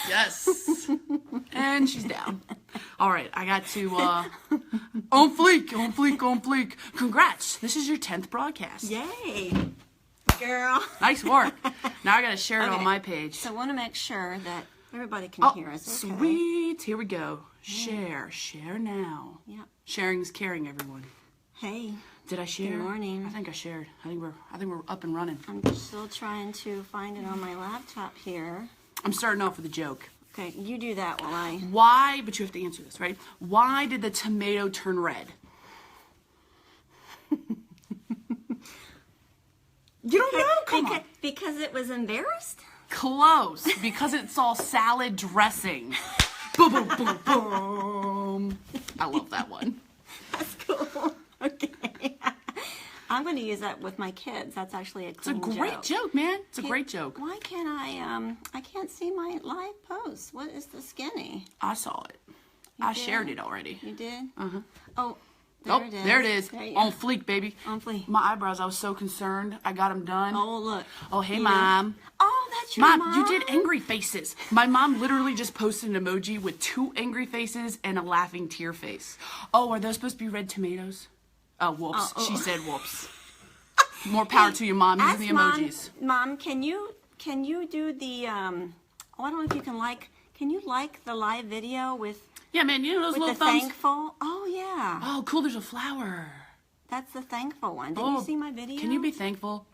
Yes. And she's down. All right, I got to, on fleek, on fleek, on fleek. Congrats, this is your 10th broadcast. Yay, girl. Nice work. Now I got to share it on my page. So I want to make sure that everybody can hear us. Okay. Sweet. Here we go. Share now. Yep. Sharing's caring, everyone. Hey. Did I share? Good morning. I think I shared. I think we're up and running. I'm still trying to find it on my laptop here. I'm starting off with a joke. Okay, you do that while I... Why, but you have to answer this, right? Why did the tomato turn red? You don't know? Come on. Because it was embarrassed? Close. Because it's all salad dressing. Boom, boom, boom, boom. I love that one. That's cool. Okay. I'm going to use that with my kids. That's actually a clean joke. It's a great joke, man. It's a great joke. Why can't I can't see my live post. What is the skinny? I saw it. I shared it already. You did? Uh-huh. Oh, it is. There it is. There On fleek, baby. On fleek. My eyebrows, I was so concerned. I got them done. Oh, look. Oh, hey, Mom. Oh, that's your mom. You did angry faces. My mom literally just posted an emoji with 2 angry faces and a laughing tear face. Oh, are those supposed to be red tomatoes? Oh, whoops. She said whoops. More power to you, Mom. Using the emojis. Mom, can you do the I don't know if you can like the live video with man, you know those little the thumbs? Thankful? Oh yeah. Oh, cool, there's a flower. That's the Thankful one. Did you see my video? Can you be thankful?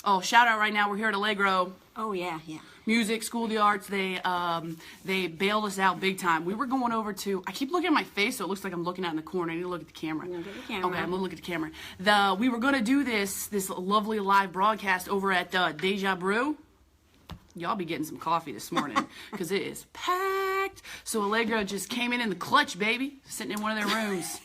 Oh, shout out right now. We're here at Allegro. Oh yeah. Music, School of the Arts, they bailed us out big time. We were going over to, I keep looking at my face so it looks like I'm looking out in the corner. I need to look at the camera. Look at the camera. Okay, I'm gonna look at the camera. We were gonna do this lovely live broadcast over at Deja Brew. Y'all be getting some coffee this morning because it is packed. So Allegro just came in the clutch, baby, sitting in one of their rooms.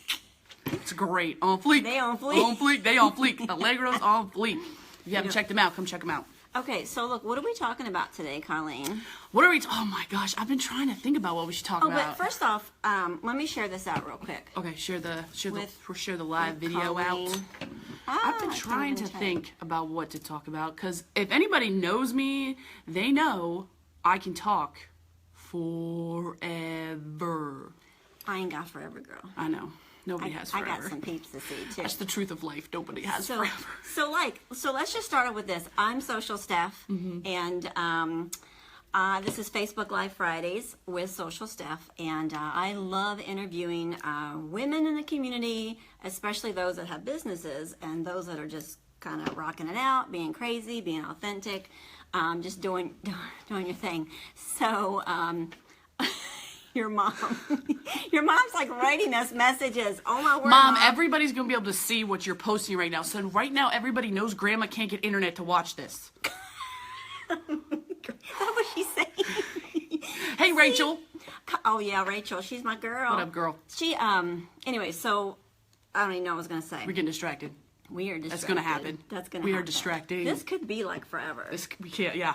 It's great. On fleek. They on fleek. On fleek. They on fleek. Allegro's on fleek. If you haven't checked them out, come check them out. Okay, so look, what are we talking about today, Colleen? Oh my gosh, I've been trying to think about what we should talk about. Oh, but first off, let me share this out real quick. Okay, share the live video Colleen. out. I've been trying to think about what to talk about because if anybody knows me, they know I can talk forever. I ain't got forever, girl. I know. Nobody has forever. I got some peeps to see too. That's the truth of life. Nobody has forever. So let's just start off with this. I'm Social Steph, and this is Facebook Live Fridays with Social Steph, and I love interviewing women in the community, especially those that have businesses and those that are just kind of rocking it out, being crazy, being authentic, just doing your thing. So. Your mom's like writing us messages. Oh my word, Mom, everybody's gonna be able to see what you're posting right now. So right now, everybody knows Grandma can't get internet to watch this. That's what she's saying. Hey, Rachel. Oh yeah, Rachel. She's my girl. What up, girl? She anyway. So I don't even know what I was gonna say. We're getting distracted. We are distracted. That's gonna happen. We are distracting. This could be like forever. We can't. Yeah.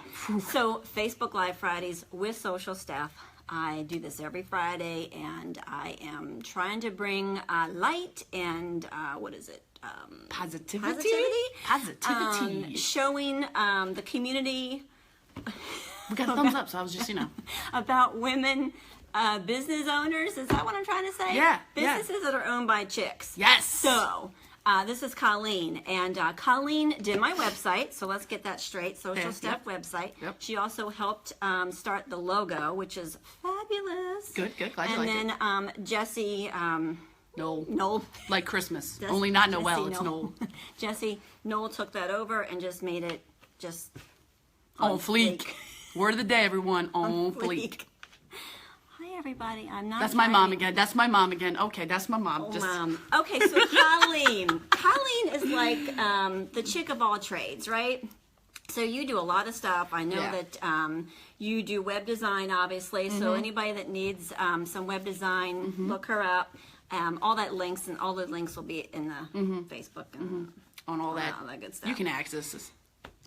So Facebook Live Fridays with Social Steph. I do this every Friday, and I am trying to bring light and Positivity. Showing the community. We got a thumbs up, so I was just about women business owners. Is that what I'm trying to say? Yeah. Businesses that are owned by chicks. Yes. So. This is Colleen, and Colleen did my website, so let's get that straight, Social Steph website. Yep. She also helped start the logo, which is fabulous. Good, glad you like it. And then Jesse... Noel. Like Christmas, only not Noel, it's Noel. Noel took that over and just made it just... On fleek. Word of the day, everyone, on fleek. Everybody, I'm not. That's my mom again. That's my mom again. Okay, that's my mom. Oh, Mom. Okay, so Colleen. Colleen is like the chick of all trades, right? So you do a lot of stuff. I know that you do web design, obviously. So anybody that needs some web design, look her up. All that links and all the links will be in the Facebook and on all that good stuff. You can access this.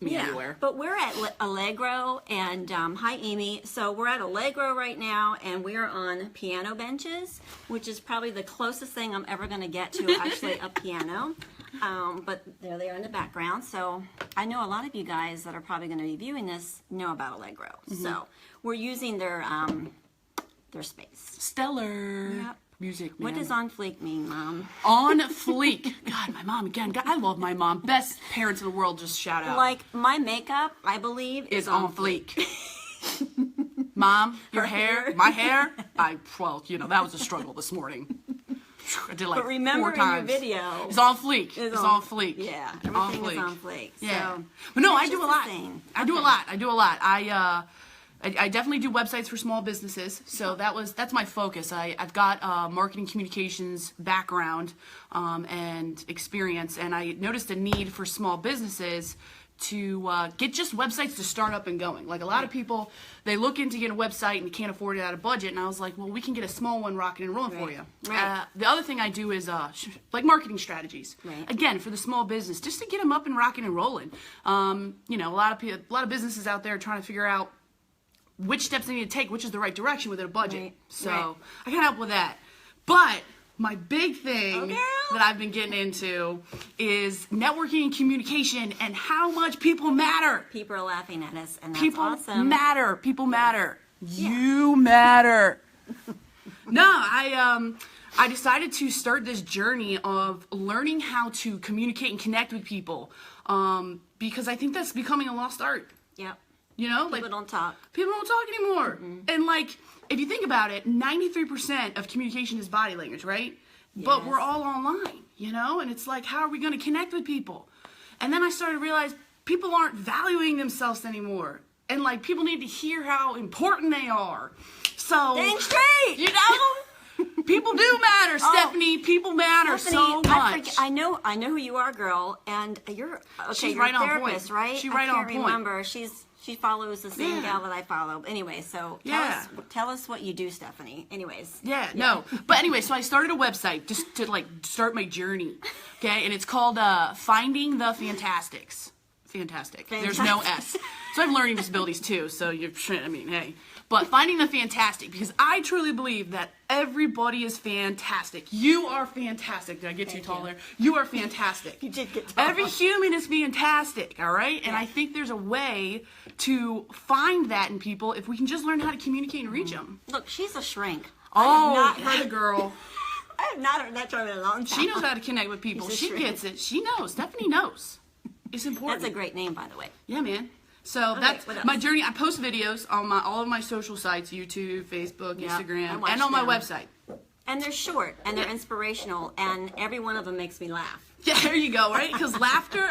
Anywhere. But we're at Allegro, and hi Amy. So we're at Allegro right now, and we're on piano benches, which is probably the closest thing I'm ever going to get to actually a piano. But there they are in the background. So I know a lot of you guys that are probably going to be viewing this know about Allegro. So we're using their space. Stellar. Yep. Music, man. What does on fleek mean, Mom? On fleek. God, my mom again. God, I love my mom. Best parents in the world. Just shout out. Like my makeup, I believe, is on fleek. Mom, your hair, my hair. Well, that was a struggle this morning. I did like but remember 4 times. In your video, it's on fleek. It's on fleek. Yeah, everything is on fleek. Yeah, so, but no, I do a lot. I do a lot. I definitely do websites for small businesses, so that's my focus. I've got marketing communications background and experience, and I noticed a need for small businesses to get just websites to start up and going. Like a lot of people, they look into get a website and can't afford it out of budget, and I was like, well, we can get a small one rocking and rolling for you. Right. The other thing I do is like marketing strategies. Right. Again, for the small business, just to get them up and rocking and rolling. A lot of businesses out there are trying to figure out which steps they need to take, which is the right direction within a budget. Right. So I can help with that. But my big thing that I've been getting into is networking and communication and how much people matter. People are laughing at us, and that's people awesome. matter. People matter. Yeah. You matter. No, I decided to start this journey of learning how to communicate and connect with people because I think that's becoming a lost art. Yep. People don't talk. People don't talk anymore. And if you think about it, 93% of communication is body language, right? Yes. But we're all online, and it's like, how are we going to connect with people? And then I started to realize people aren't valuing themselves anymore. And people need to hear how important they are. So, dang straight! People do matter, Stephanie. People matter so much. I know who you are, girl, and you're She's you're right a on therapist, point. right? She's right I on can't point. remember. She follows the same gal that I follow. Anyway, so tell us what you do, Stephanie. Anyways. No. But anyway, so I started a website just to start my journey. Okay, and it's called Finding the Fantastics. Fantastic. There's no S. So I have learning disabilities too, so hey. But Finding the Fantastic, because I truly believe that everybody is fantastic. You are fantastic. Did I get too tall there? You are fantastic. You did get tall. Every human is fantastic, all right? And I think there's a way to find that in people if we can just learn how to communicate and reach them. Look, she's a shrink. Oh, her the girl. I have not heard that term in a long time. She knows how to connect with people. She gets it. She knows. Stephanie knows. It's important. That's a great name, by the way. Yeah, man. So that's my journey. I post videos on all of my social sites, YouTube, Facebook, Instagram, and on my website. And they're short, and they're inspirational, and every one of them makes me laugh. Yeah, there you go, right? Because laughter,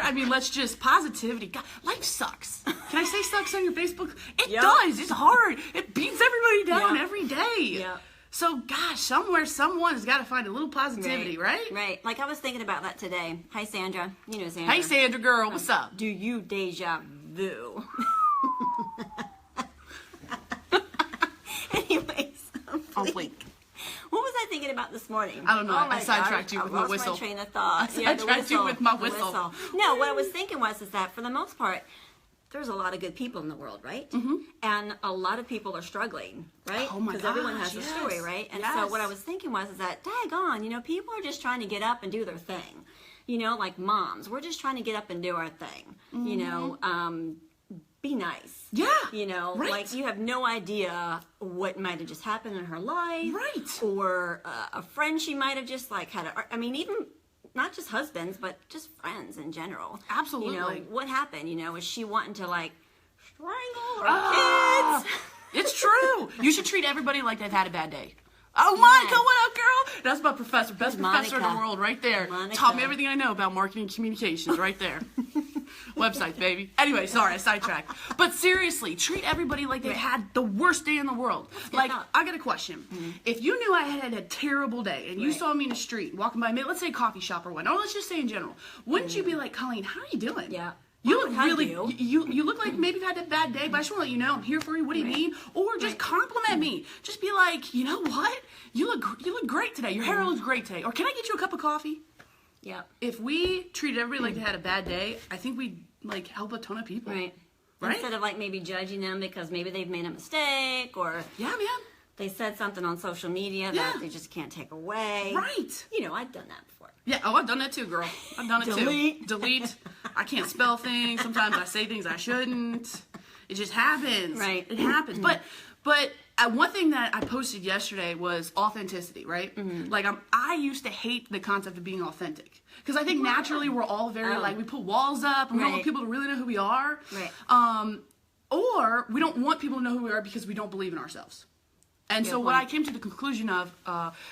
positivity. God, life sucks. Can I say sucks on your Facebook? It does. It's hard. It beats everybody down every day. Yeah. So, gosh, someone's got to find a little positivity, right? Right. Like I was thinking about that today. Hi, Sandra. You know Sandra. Hey, Sandra girl. What's up? Do you deja vu? Anyways, on fleek. What was I thinking about this morning? I don't know. I sidetracked you with my whistle. I lost my train of thought. I sidetracked you with my whistle. No, what I was thinking was that for the most part, there's a lot of good people in the world, right? Mm-hmm. And a lot of people are struggling, right? Oh my gosh, because everyone has a story, right? And so what I was thinking was that, daggone, people are just trying to get up and do their thing. Like moms, we're just trying to get up and do our thing. Mm-hmm. Be nice. Yeah. Right. Like you have no idea what might have just happened in her life. Right. Or a friend she might have just had even not just husbands, but just friends in general. Absolutely. What happened? Is she wanting to strangle her kids? It's true. You should treat everybody like they've had a bad day. Oh, Monica, what up, girl? That's my professor. Best professor in the world right there. Monica. Taught me everything I know about marketing and communications right there. Websites, baby. Anyway, sorry, I sidetracked. But seriously, treat everybody like they've had the worst day in the world. I got a question. Mm-hmm. If you knew I had a terrible day and you saw me in the street walking by, let's say a coffee shop or what, or let's just say in general, wouldn't you be like, Colleen, how are you doing? Yeah. You look really, you look like maybe you've had a bad day, but I just want to let you know I'm here for you. What do you need? Or just compliment me. Just be like, you know what? You look great today. Your hair looks great today. Or can I get you a cup of coffee? Yeah. If we treated everybody like they had a bad day, I think we'd help a ton of people. Right. Right? Instead of maybe judging them because maybe they've made a mistake or yeah, man. they said something on social media that they just can't take away. Right. You know, I've done that before. Yeah, oh, I've done that too, girl. I've done it Delete. too. Delete. I can't spell things. Sometimes I say things I shouldn't. It just happens. Right. It happens. But one thing that I posted yesterday was authenticity, right? Mm-hmm. Like, I used to hate the concept of being authentic. Because I think naturally we're all very, like, we put walls up and we don't want people to really know who we are. Right. Or we don't want people to know who we are because we don't believe in ourselves. And so what I came to the conclusion of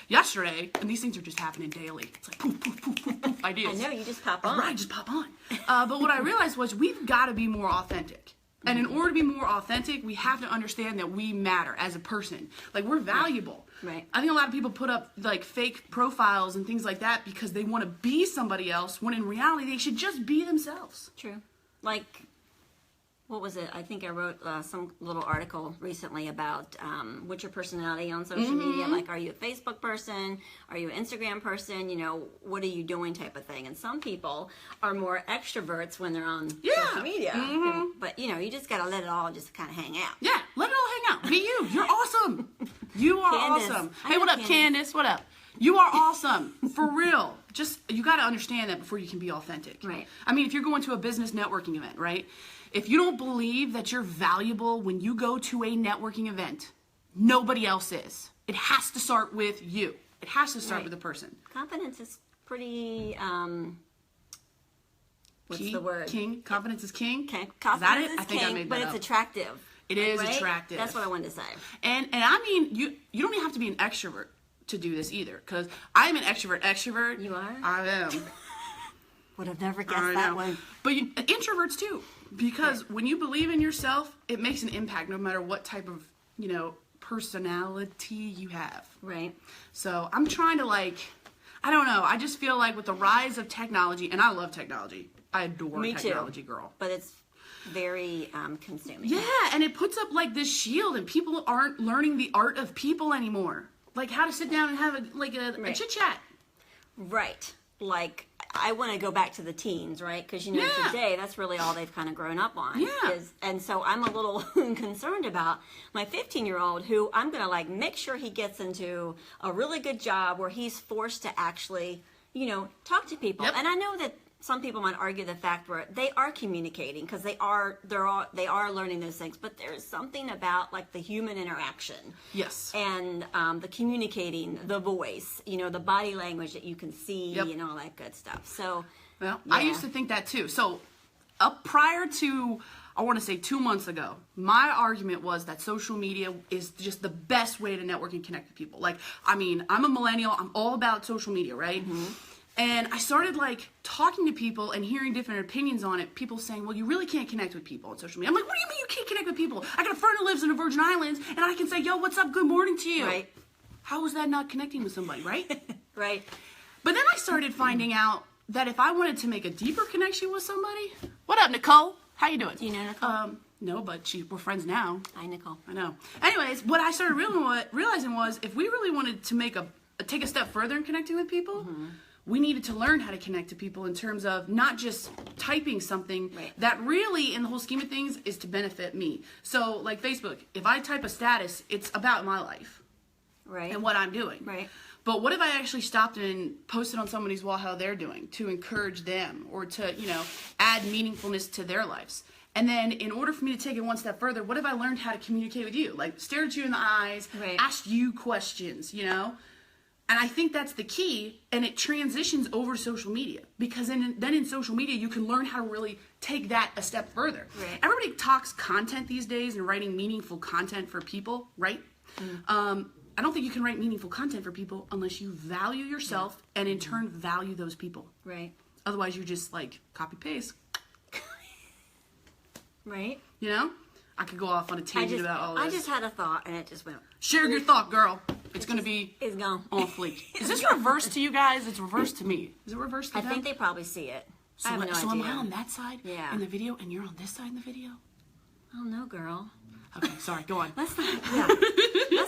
yesterday, and these things are just happening daily. It's like poof, poof, poof, poof, poof, ideas. I know, you just pop on. Right, just pop on. But what I realized was we've got to be more authentic. And in order to be more authentic, we have to understand that we matter as a person. Like, we're valuable. Right. I think a lot of people put up, like, fake profiles and things like that because they want to be somebody else, when in reality, they should just be themselves. True. Like, what was it? I think I wrote some little article recently about what's your personality on social media. Like, are you a Facebook person? Are you an Instagram person? You know, what are you doing type of thing. And some people are more extroverts when they're on social media. But, you know, you just got to let it all just kind of hang out. Yeah, let it all hang out. Be you. You're awesome. You are Candace. awesome. Hey, what up, Candace? What up? You are awesome. For real. Just, you got to understand that before you can be authentic. Right. I mean, if you're going to a business networking event, right? If you don't believe that you're valuable when you go to a networking event, nobody else is. It has to start with you. It has to start with the person. Confidence is pretty, what's Key, the word? King. Confidence is king. Okay. Is that Confidence it? is I think king, I made but that it's up. attractive. It is right? attractive. That's what I wanted to say. And I mean, you don't even have to be an extrovert to do this either, because I'm an extrovert. You are? I am. Would have never guessed that one. But introverts too, because when you believe in yourself, it makes an impact no matter what type of, you know, personality you have. Right. So I'm trying to, like, I don't know. I just feel like with the rise of technology, and I love technology. I adore Me technology, too. girl. But it's very consuming. Yeah, and it puts up like this shield, and people aren't learning the art of people anymore. Like how to sit down and have a chit chat. Right. Like, I want to go back to the teens, right? Because, you know, today, that's really all they've kind of grown up on. Yeah. And so I'm a little concerned about my 15-year-old, who I'm going to, like, make sure he gets into a really good job where he's forced to actually, you know, talk to people. Yep. And I know that some people might argue the fact where they are communicating because they are learning those things, but there's something about, like, the human interaction. Yes. And the communicating, the voice, you know, the body language that you can see, and all that good stuff. So, well, I used to think that too. So, prior to, I want to say 2 months ago, my argument was that social media is just the best way to network and connect with people. Like, I mean, I'm a millennial. I'm all about social media, right? Mm-hmm. And I started, like, talking to people and hearing different opinions on it. People saying, well, you really can't connect with people on social media. I'm like, what do you mean you can't connect with people? I got a friend who lives in the Virgin Islands, and I can say, yo, what's up? Good morning to you. Right. How is that not connecting with somebody, right? Right. But then I started finding out that if I wanted to make a deeper connection with somebody... What up, Nicole? How you doing? Do you know Nicole? No, but we're friends now. Hi, Nicole. I know. Anyways, what I started realizing was if we really wanted to take a step further in connecting with people... Mm-hmm. We needed to learn how to connect to people in terms of not just typing something that really, in the whole scheme of things, is to benefit me. So, like Facebook, if I type a status, it's about my life. Right. And what I'm doing. Right. But what if I actually stopped and posted on somebody's wall how they're doing to encourage them or to, you know, add meaningfulness to their lives? And then in order for me to take it one step further, what if I learned how to communicate with you? Like, stare at you in the eyes, ask you questions, you know? And I think that's the key, and it transitions over social media because then in social media you can learn how to really take that a step further. Right. Everybody talks content these days and writing meaningful content for people, right? Mm. I don't think you can write meaningful content for people unless you value yourself and in turn value those people. Right. Otherwise you just like copy paste. Right. You know? I could go off on a tangent about all this. I just had a thought and it just went. Share your thought, girl. It's going to be it's gone. On fleek. Is this reversed to you guys? It's reversed to me. Is it reversed to them? I think they probably see it. I have no idea. So am I on that side in the video and you're on this side in the video? Oh, no, girl. Okay, sorry. Go on. Let's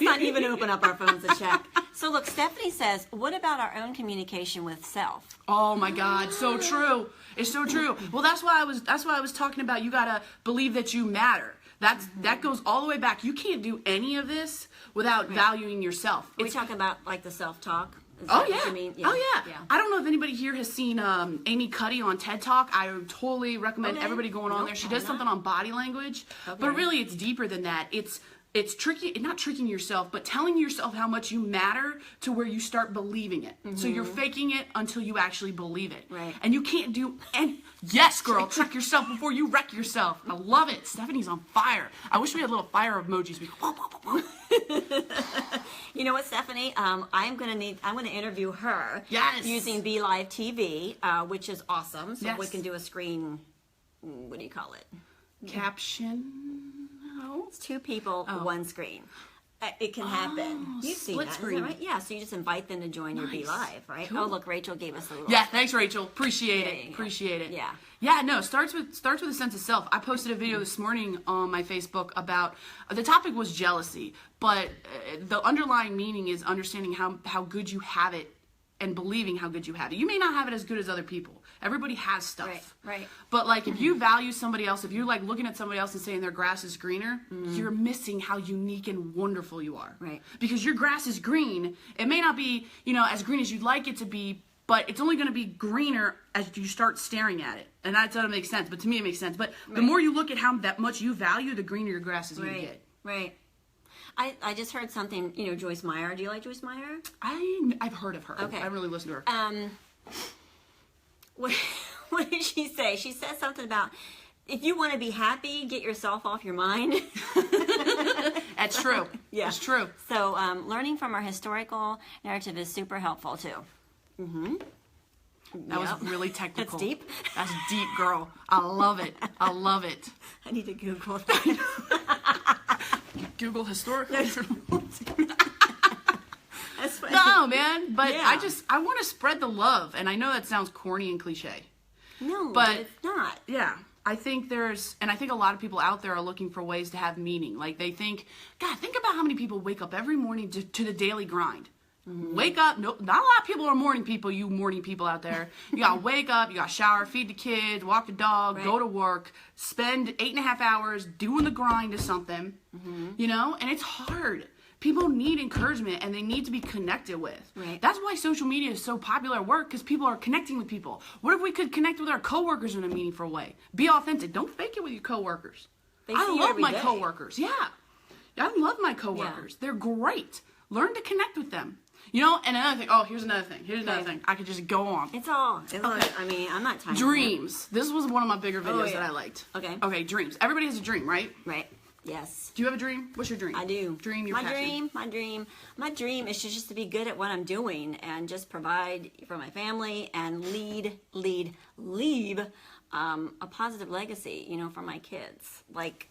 not even open up our phones to check. So look, Stephanie says, what about our own communication with self? Oh my God, so true. It's so true. Well, that's why I was talking about you gotta believe that you matter. That goes all the way back. You can't do any of this without valuing yourself. Are we talking about like the self-talk? Oh yeah. What you mean? Oh yeah. I don't know if anybody here has seen Amy Cuddy on TED Talk. I would totally recommend everybody going on there. She does something on body language, but really it's deeper than that. It's tricky, not tricking yourself, but telling yourself how much you matter to where you start believing it. So you're faking it until you actually believe it. Right. And you can't do any. Yes, girl, trick yourself before you wreck yourself. I love it. Stephanie's on fire. I wish we had little fire emojis. You know what, Stephanie? I'm gonna interview her. Yes. Using Be Live TV, which is awesome. So Yes. we can do a screen. What do you call it? Caption. No. It's two people, one screen. It can happen. You've seen split that, screen. isn't it, right? Yeah. So you just invite them to join your Be Live, right? Cool. Oh, look, Rachel gave us a little. Yeah, thanks, Rachel. Appreciate Yeah. it. Appreciate it. Yeah. Yeah, no, starts with a sense of self. I posted a video this morning on my Facebook about the topic was jealousy, but the underlying meaning is understanding how good you have it and believing how good you have it. You may not have it as good as other people. Everybody has stuff. Right. But like if you value somebody else, if you're like looking at somebody else and saying their grass is greener, you're missing how unique and wonderful you are. Right. Because your grass is green. It may not be, as green as you'd like it to be, but it's only going to be greener as you start staring at it. And that doesn't make sense, but to me it makes sense. But the more you look at how that much you value, the greener your grass is going to get. Right. I just heard something, Joyce Meyer. Do you like Joyce Meyer? I've heard of her. Okay. I really listen to her. What did she say? She said something about if you want to be happy, get yourself off your mind. That's true. Yeah. It's true. So learning from our historical narrative is super helpful too. That was really technical. That's deep. That's deep, girl. I love it. I love it. I need to Google that. Google historical. That's funny. No, man. But Yeah. I want to spread the love. And I know that sounds corny and cliche. No, But- it's not. Yeah. I think a lot of people out there are looking for ways to have meaning. Like they think, God, think about how many people wake up every morning to the daily grind. Wake up. No, not a lot of people are morning people, you morning people out there. You gotta wake up, you gotta shower, feed the kids, walk the dog, go to work, spend 8.5 hours doing the grind of something, and it's hard. People need encouragement and they need to be connected with. Right. That's why social media is so popular at work, because people are connecting with people. What if we could connect with our coworkers in a meaningful way? Be authentic. Don't fake it with your coworkers. They I see you love every my day. coworkers. Yeah. I love my coworkers. They're great. Learn to connect with them. And another thing. Oh, here's another thing. I could just go on. It's all. I mean, I'm not time. Dreams. This was one of my bigger videos yeah. that I liked. Okay. Okay, dreams. Everybody has a dream, right? Right. Yes. Do you have a dream? What's your dream? I do. Dream, your passion. My dream is just to be good at what I'm doing and just provide for my family and leave a positive legacy, for my kids. Like,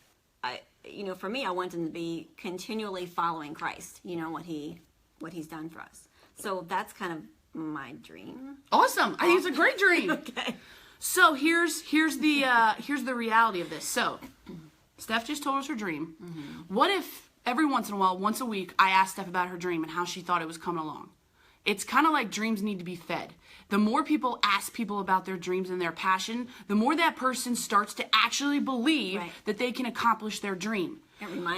for me, I want them to be continually following Christ. What he's done for us. So that's kind of my dream. Awesome. I think it's a great dream. Okay. So here's the reality of this. So Steph just told us her dream. What if every once in a while, once a week, I asked Steph about her dream and how she thought it was coming along? It's kind of like dreams need to be fed. The more people ask people about their dreams and their passion, the more that person starts to actually believe that they can accomplish their dream.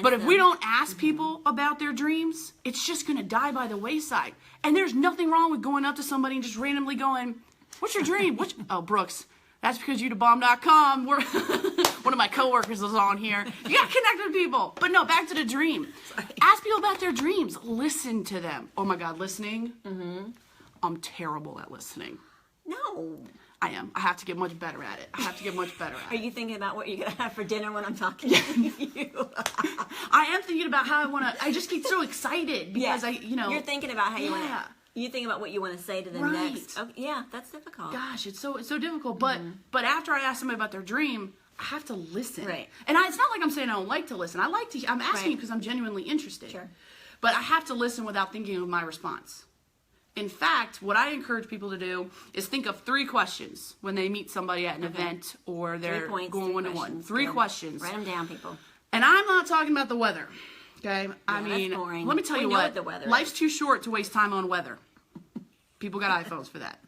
But if we don't ask people about their dreams, it's just going to die by the wayside. And there's nothing wrong with going up to somebody and just randomly going, what's your dream? Oh, Brooks, that's because you to bomb.com. One of my coworkers is on here. You got to connect with people. But no, back to the dream. Ask people about their dreams. Listen to them. Oh my God, listening? I'm terrible at listening. No. I am. I have to get much better at it. Are you thinking about what you're going to have for dinner when I'm talking to you? I am thinking about how I just get so excited because You're thinking about how you want to. You think about what you want to say to the Right. next. Oh, yeah, that's difficult. Gosh, it's so difficult. But after I ask somebody about their dream, I have to listen. Right. And it's not like I'm saying I don't like to listen. I like to. I'm asking you because I'm genuinely interested. Sure. But I have to listen without thinking of my response. In fact, what I encourage people to do is think of 3 questions when they meet somebody at an event or they're going one-to-one. 3 questions. Write them down, people. And I'm not talking about the weather. Okay? I mean, that's boring. let me tell We you know what. what the weather Life's too short to waste time on weather. People got iPhones for that.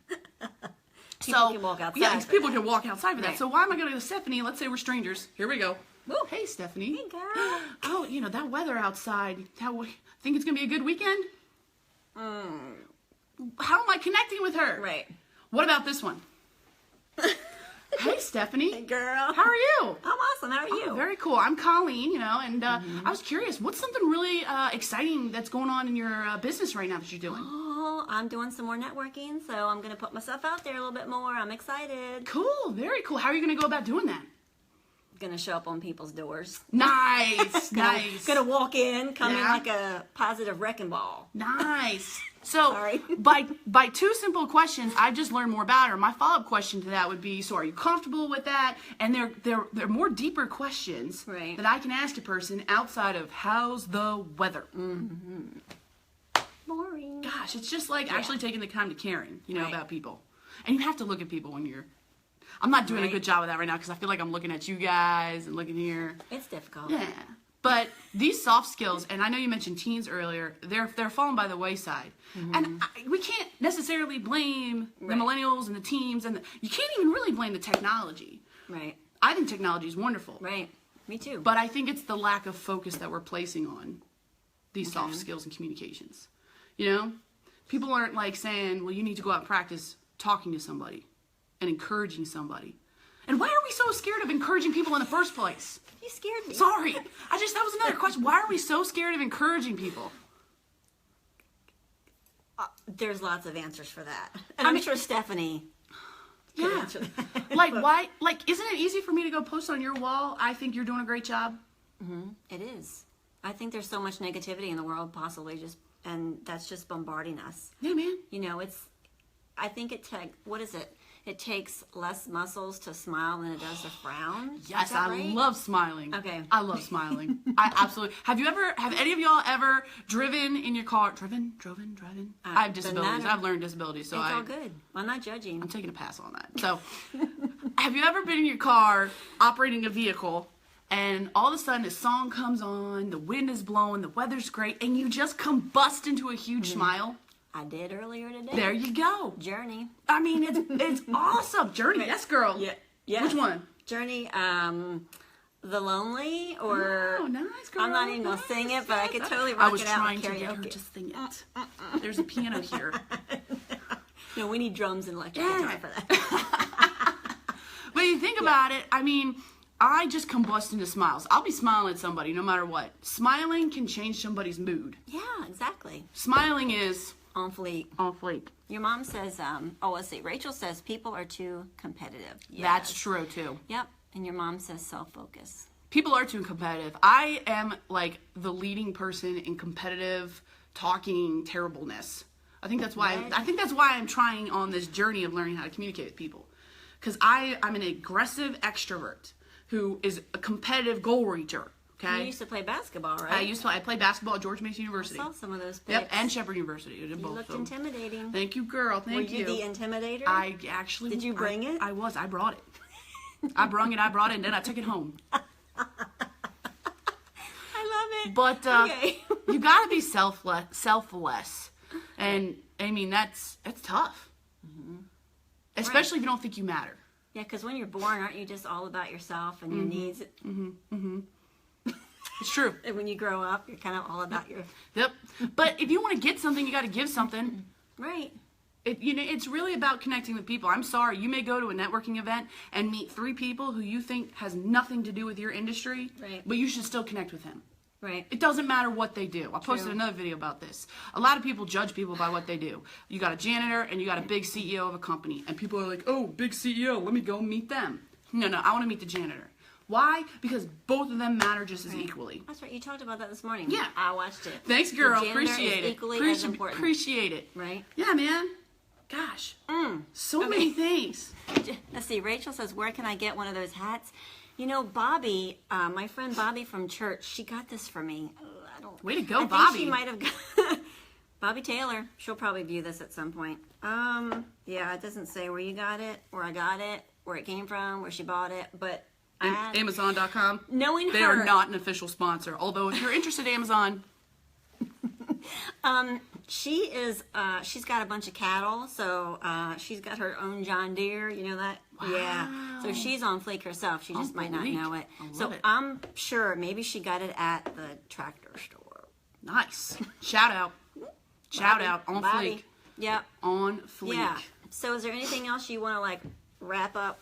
People can walk outside. Yeah, for people that. can walk outside for that. Right. So why am I going to go to Stephanie? Let's say we're strangers. Here we go. Woo. Hey, Stephanie. Hey, girl. Oh, that weather outside. Think it's going to be a good weekend? How am I connecting with her? Right. What about this one? Hey, Stephanie. Hey, girl. How are you? I'm awesome. How are you? Oh, very cool. I'm Colleen, and I was curious, what's something really exciting that's going on in your business right now that you're doing? Oh, I'm doing some more networking, so I'm going to put myself out there a little bit more. I'm excited. Cool. Very cool. How are you going to go about doing that? Going to show up on people's doors. Nice. Nice. Going to walk in, come in Yeah. like a positive wrecking ball. Nice. So, Sorry. by two simple questions, I just learned more about her. My follow-up question to that would be, so are you comfortable with that? And they're more deeper questions Right. that I can ask a person outside of how's the weather. Boring. Gosh, it's just like actually taking the time to caring, Right. about people. And you have to look at people when you're... I'm not doing a Right. good job of that right now because I feel like I'm looking at you guys and looking here. It's difficult. Yeah. But these soft skills, and I know you mentioned teens earlier, they're falling by the wayside. And we can't necessarily blame the Right. millennials and the teens, and you can't even really blame the technology. Right. I think technology is wonderful. Right. Me too. But I think it's the lack of focus that we're placing on these soft skills and communications. People aren't like saying, well, you need to go out and practice talking to somebody and encouraging somebody. And why are we so scared of encouraging people in the first place? You scared me. Sorry. That was another question. Why are we so scared of encouraging people? There's lots of answers for that. And I'm sure Stephanie can Yeah. answer that. Why? Isn't it easy for me to go post on your wall? I think you're doing a great job. It is. I think there's so much negativity in the world, possibly and that's just bombarding us. Yeah, man. I think what is it? It takes less muscles to smile than it does to frown. Yes, Is that I right? love smiling. Okay. I love smiling. I absolutely. Have any of y'all ever driven in your car? Driven? I have disabilities. I've learned disabilities, so It's all good. I'm not judging. I'm taking a pass on that. So, have you ever been in your car operating a vehicle and all of a sudden a song comes on, the wind is blowing, the weather's great, and you just combust into a huge smile? I did earlier today. There you go. Journey. I mean, it's awesome. Journey, yes, girl. Yeah. Yes. Which one? Journey, The Lonely, or... Oh, nice, girl. I'm not even going to sing it, but I could totally rock I was it out trying with to karaoke. get her to sing it. There's a piano here. No, we need drums and electric Yeah. guitar for that. But you think about it, I mean, I just combust into smiles. I'll be smiling at somebody no matter what. Smiling can change somebody's mood. Yeah, exactly. Smiling is On fleek. on fleek. Your mom says, let's see, Rachel says people are too competitive. That's Yes. true, too. Yep. And your mom says self-focus. People are too competitive. I am like the leading person in competitive talking terribleness. I think that's why I'm trying on this journey of learning how to communicate with people. Because I'm an aggressive extrovert who is a competitive goal reacher. Okay. You used to play basketball, right? I played basketball at George Mason I University. saw some of those pics. Yep, and Shepherd University. I did You both looked of them. intimidating. Thank you, girl. Were Thank you the intimidator? I actually... Did you bring it? I was. I brought it. I brought it, and then I took it home. I love it. But Okay. you got to be selfless. And, I mean, that's tough. Especially if you don't think you matter. Yeah, because when you're born, aren't you just all about yourself and your needs? It's true. And when you grow up, you're kind of all about your... Yep. But if you want to get something, you got to give something. Right. It's really about connecting with people. I'm sorry, you may go to a networking event and meet 3 people who you think has nothing to do with your industry, Right. but you should still connect with him. Right. It doesn't matter what they do. I posted True. another video about this. A lot of people judge people by what they do. You got a janitor and you got a big CEO of a company, and people are like, oh, big CEO, let me go meet them. No, I want to meet the janitor. Why? Because both of them matter just as equally. That's right. You talked about that this morning. Yeah. I watched it. Thanks, girl. The janitor Appreciate is it. equally as important. Appreciate it. Right. Yeah, man. Gosh. So many things. Let's see. Rachel says, where can I get one of those hats? You know, Bobby, my friend Bobby from church, she got this for me. Way to go, I think Bobby. she might have got... Bobby Taylor. She'll probably view this at some point. Yeah, it doesn't say where you got it, where I got it, where it came from, where she bought it, but... Amazon.com. Knowing they her... are not an official sponsor. Although, if you're interested, Amazon... She is, she's got a bunch of cattle, so she's got her own John Deere, you know that? Yeah. So she's on fleek herself. She just might not fleek. know it. I love So it. I'm sure maybe she got it at the tractor store. Nice. Shout out. Shout out on Bobby. fleek. Yep. On fleek. Yeah. So is there anything else you want to like wrap up?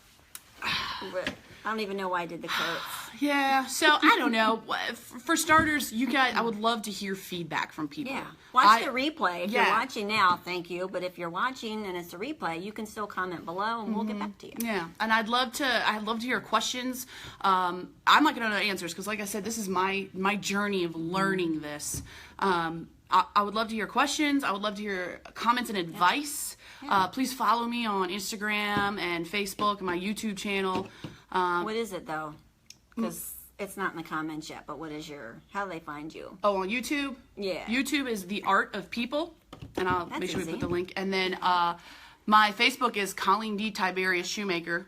I don't even know why I did the quotes. Yeah, so I don't know. For starters, you guys, I would love to hear feedback from people. Yeah. Watch the replay. If you're yeah. watching now, thank you. But if you're watching and it's a replay, you can still comment below and we'll get back to you. Yeah, and I'd love to hear questions. I'm not gonna know answers because, like I said, this is my journey of learning this. I would love to hear questions. I would love to hear comments and advice. Please follow me on Instagram and Facebook and my YouTube channel. What is it though? Because it's not in the comments yet. But what is how do they find you? Oh, on YouTube? Yeah. YouTube is The Art of People, and I'll make sure we easy. put the link. And then my Facebook is Colleen D. Tiberius Shoemaker.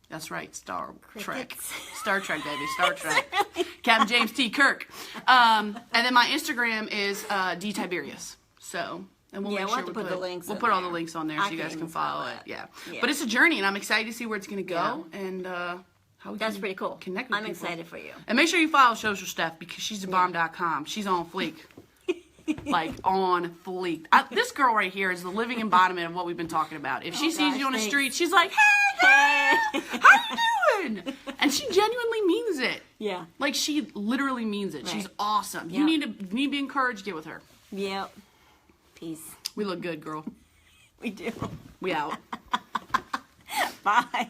That's right, Star Trek. Star Trek, baby, Star Trek. Captain James T. Kirk. And then my Instagram is D. Tiberius. So, and we'll Yeah, make we'll sure have to we put the links We'll in put all the there. links on there I so you guys can't can even follow spell it. it. Yeah. Yeah. But it's a journey, and I'm excited to see where it's going to go. And how we That's can pretty cool. Connect with I'm people. excited for you. And make sure you follow Social Steph because she's a bomb.com. She's on fleek. Like on fleek. This girl right here is the living embodiment of what we've been talking about. If she sees you on the thanks. street, she's like, "Hey, girl, how you doing?" And she genuinely means it. Yeah. Like she literally means it. Right. She's awesome. Yeah. You need to be encouraged. Get with her. Yep. Peace. We look good, girl. We do. We out. Bye.